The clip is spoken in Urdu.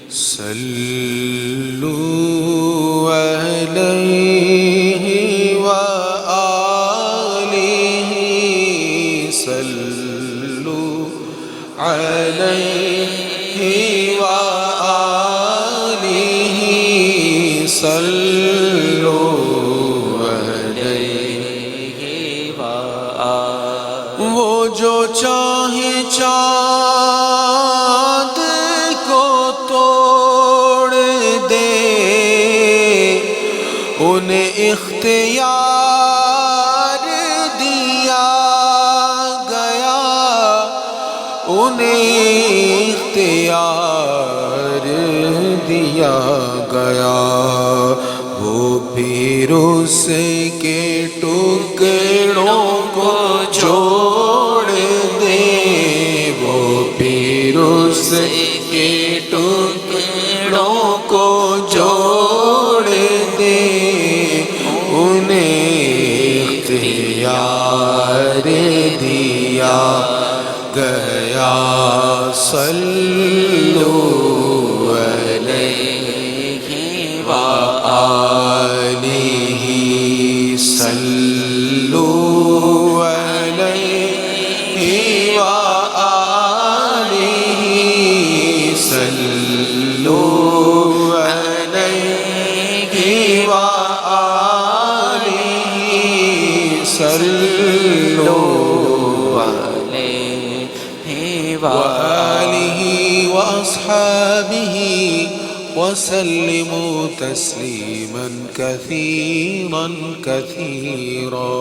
صلوا عليه وآله صلوا عليه وآله صلوا عليه وآله وہ جو چاہے چاند کو توڑ دے انہیں اختیار دیا گیا انہیں اختیار دیا گیا وہ پھر اس کے ٹکڑوں کو جوڑ دے وہ پھر اس کے ٹکڑوں کو جوڑ دے انہیں اختیار دیا گیا صلوا علیہ وآلہ صلوا علیہ وآلہ صلوا علیہ وآلہ صلوا علیہ وآلہ وأصحابه وسلموا تسليما كثيرا كثيرا.